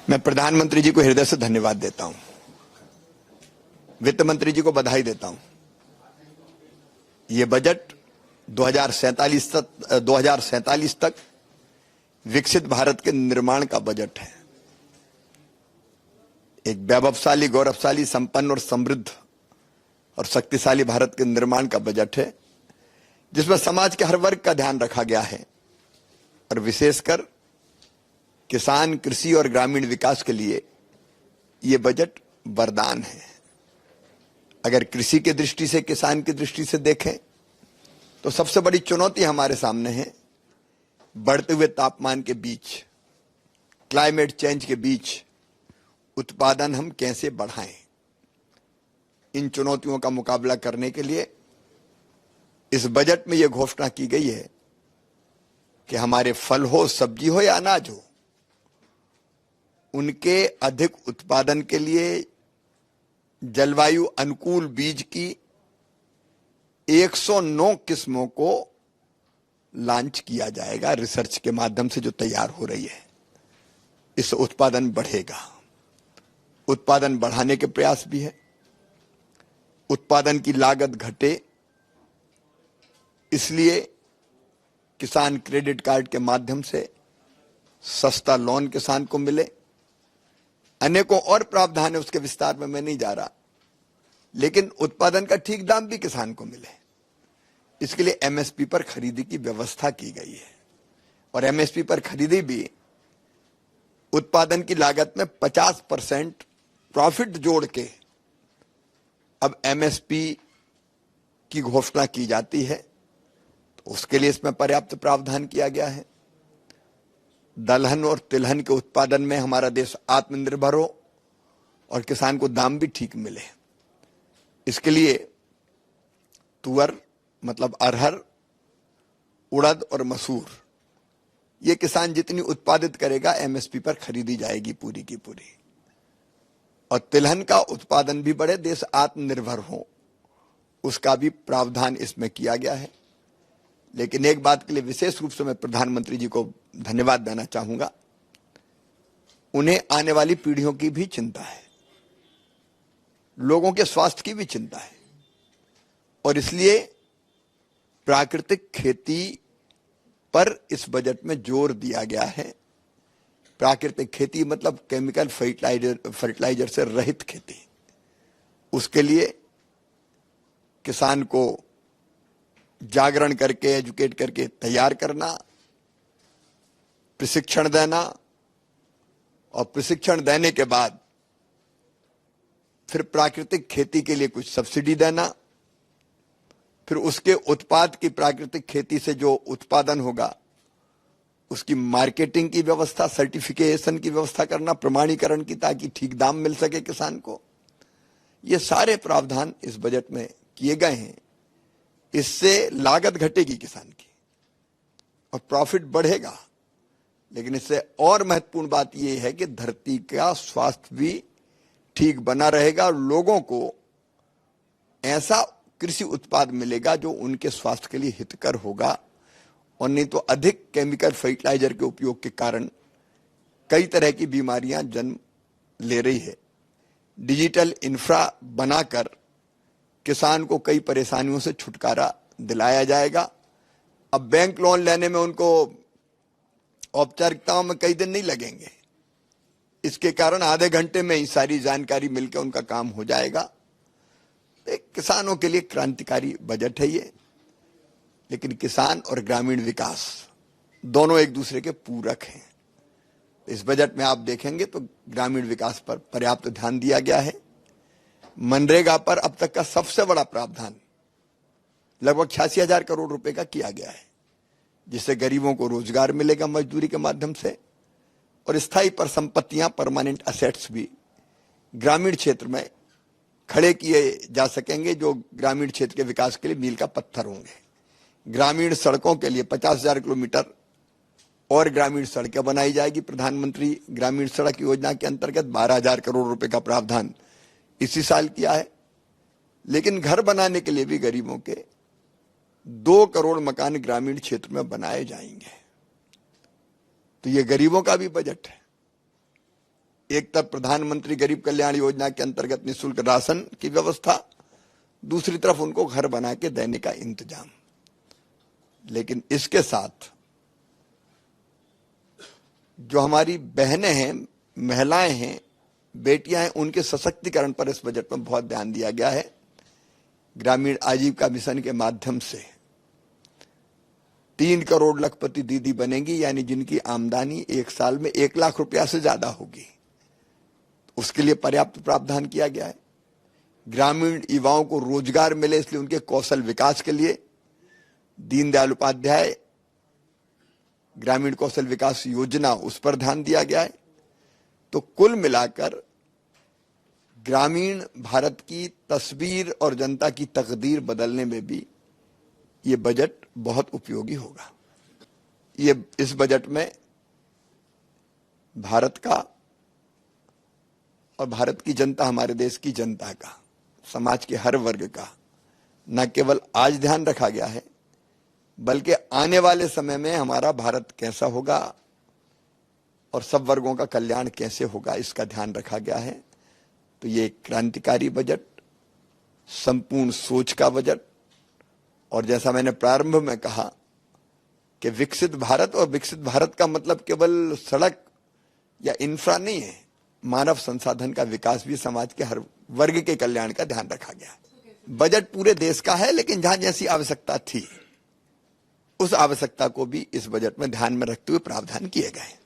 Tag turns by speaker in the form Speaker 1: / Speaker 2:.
Speaker 1: मैं प्रधानमंत्री जी को हृदय से धन्यवाद देता हूं, वित्त मंत्री जी को बधाई देता हूं। ये बजट 2047 तक विकसित भारत के निर्माण का बजट है। एक वैभवशाली, गौरवशाली, संपन्न और समृद्ध और शक्तिशाली भारत के निर्माण का बजट है, जिसमें समाज के हर वर्ग का ध्यान रखा गया है और विशेषकर किसान, कृषि और ग्रामीण विकास के लिए ये बजट वरदान है। अगर कृषि की दृष्टि से, किसान की दृष्टि से देखें तो सबसे बड़ी चुनौती हमारे सामने है बढ़ते हुए तापमान के बीच, क्लाइमेट चेंज के बीच उत्पादन हम कैसे बढ़ाएं। इन चुनौतियों का मुकाबला करने के लिए इस बजट में यह घोषणा की गई है कि हमारे फल हो, सब्जी हो या अनाज हो, उनके अधिक उत्पादन के लिए जलवायु अनुकूल बीज की 109 किस्मों को लॉन्च किया जाएगा रिसर्च के माध्यम से, जो तैयार हो रही है। इससे उत्पादन बढ़ेगा। उत्पादन बढ़ाने के प्रयास भी है। उत्पादन की लागत घटे, इसलिए किसान क्रेडिट कार्ड के माध्यम से सस्ता लोन किसान को मिले। अनेकों और प्रावधान है, उसके विस्तार में मैं नहीं जा रहा, लेकिन उत्पादन का ठीक दाम भी किसान को मिले, इसके लिए एमएसपी पर खरीदी की व्यवस्था की गई है। और एमएसपी पर खरीदी भी उत्पादन की लागत में 50% प्रॉफिट जोड़ के अब एमएसपी की घोषणा की जाती है, तो उसके लिए इसमें पर्याप्त प्रावधान किया गया है। दलहन और तिलहन के उत्पादन में हमारा देश आत्मनिर्भर हो और किसान को दाम भी ठीक मिले, इसके लिए तुअर मतलब अरहर, उड़द और मसूर, ये किसान जितनी उत्पादित करेगा एमएसपी पर खरीदी जाएगी पूरी की पूरी। और तिलहन का उत्पादन भी बढ़े, देश आत्मनिर्भर हो, उसका भी प्रावधान इसमें किया गया है। लेकिन एक बात के लिए विशेष रूप से मैं प्रधानमंत्री जी को धन्यवाद देना चाहूंगा। उन्हें आने वाली पीढ़ियों की भी चिंता है, लोगों के स्वास्थ्य की भी चिंता है, और इसलिए प्राकृतिक खेती पर इस बजट में जोर दिया गया है। प्राकृतिक खेती मतलब केमिकल फर्टिलाइजर से रहित खेती। उसके लिए किसान को जागरण करके, एजुकेट करके तैयार करना, प्रशिक्षण देना, और प्रशिक्षण देने के बाद फिर प्राकृतिक खेती के लिए कुछ सब्सिडी देना, फिर उसके उत्पाद की, प्राकृतिक खेती से जो उत्पादन होगा उसकी मार्केटिंग की व्यवस्था, सर्टिफिकेशन की व्यवस्था करना, प्रमाणीकरण की, ताकि ठीक दाम मिल सके किसान को। ये सारे प्रावधान इस बजट में किए गए हैं। इससे लागत घटेगी किसान की और प्रॉफिट बढ़ेगा। लेकिन इससे और महत्वपूर्ण बात यह है कि धरती का स्वास्थ्य भी ठीक बना रहेगा। लोगों को ऐसा कृषि उत्पाद मिलेगा जो उनके स्वास्थ्य के लिए हितकर होगा, और नहीं तो अधिक केमिकल फर्टिलाइजर के उपयोग के कारण कई तरह की बीमारियां जन्म ले रही है। डिजिटल इंफ्रा बनाकर किसान को कई परेशानियों से छुटकारा दिलाया जाएगा। अब बैंक लोन लेने में उनको औपचारिकताओं में कई दिन नहीं लगेंगे। इसके कारण आधे घंटे में ही सारी जानकारी मिलकर उनका काम हो जाएगा। एक किसानों के लिए क्रांतिकारी बजट है ये। लेकिन किसान और ग्रामीण विकास दोनों एक दूसरे के पूरक हैं। इस बजट में आप देखेंगे तो ग्रामीण विकास पर पर्याप्त ध्यान दिया गया है। मनरेगा पर अब तक का सबसे बड़ा प्रावधान लगभग 86,000 करोड़ रुपए का किया गया है, जिससे गरीबों को रोजगार मिलेगा मजदूरी के माध्यम से, और स्थायी पर संपत्तियां, परमानेंट असेट्स भी ग्रामीण क्षेत्र में खड़े किए जा सकेंगे, जो ग्रामीण क्षेत्र के विकास के लिए मील का पत्थर होंगे। ग्रामीण सड़कों के लिए 50,000 किलोमीटर और ग्रामीण सड़कें बनाई जाएगी। प्रधानमंत्री ग्रामीण सड़क योजना के अंतर्गत 12,000 करोड़ रुपए का प्रावधान इसी साल किया है। लेकिन घर बनाने के लिए भी गरीबों के 2 करोड़ मकान ग्रामीण क्षेत्र में बनाए जाएंगे। तो ये गरीबों का भी बजट है। एक तरफ प्रधानमंत्री गरीब कल्याण योजना के अंतर्गत निःशुल्क राशन की व्यवस्था, दूसरी तरफ उनको घर बना के देने का इंतजाम। लेकिन इसके साथ जो हमारी बहनें हैं, महिलाएं हैं, बेटियां हैं, उनके सशक्तिकरण पर इस बजट में बहुत ध्यान दिया गया है। ग्रामीण आजीविका मिशन के माध्यम से 3 करोड़ लखपति दीदी बनेंगी, यानी जिनकी आमदनी एक साल में 1 लाख रुपया से ज्यादा होगी। उसके लिए पर्याप्त प्रावधान किया गया है। ग्रामीण युवाओं को रोजगार मिले, इसलिए उनके कौशल विकास के लिए दीनदयाल उपाध्याय ग्रामीण कौशल विकास योजना, उस पर ध्यान दिया गया है। तो कुल मिलाकर ग्रामीण भारत की तस्वीर और जनता की तकदीर बदलने में भी ये बजट बहुत उपयोगी होगा। ये इस बजट में भारत का और भारत की जनता, हमारे देश की जनता का, समाज के हर वर्ग का न केवल आज ध्यान रखा गया है, बल्कि आने वाले समय में हमारा भारत कैसा होगा और सब वर्गों का कल्याण कैसे होगा, इसका ध्यान रखा गया है। तो ये एक क्रांतिकारी बजट, संपूर्ण सोच का बजट, और जैसा मैंने प्रारंभ में कहा कि विकसित भारत, और विकसित भारत का मतलब केवल सड़क या इंफ्रा नहीं है, मानव संसाधन का विकास भी, समाज के हर वर्ग के कल्याण का ध्यान रखा गया है। बजट पूरे देश का है, लेकिन जहां जैसी आवश्यकता थी उस आवश्यकता को भी इस बजट में ध्यान में रखते हुए प्रावधान किए गए।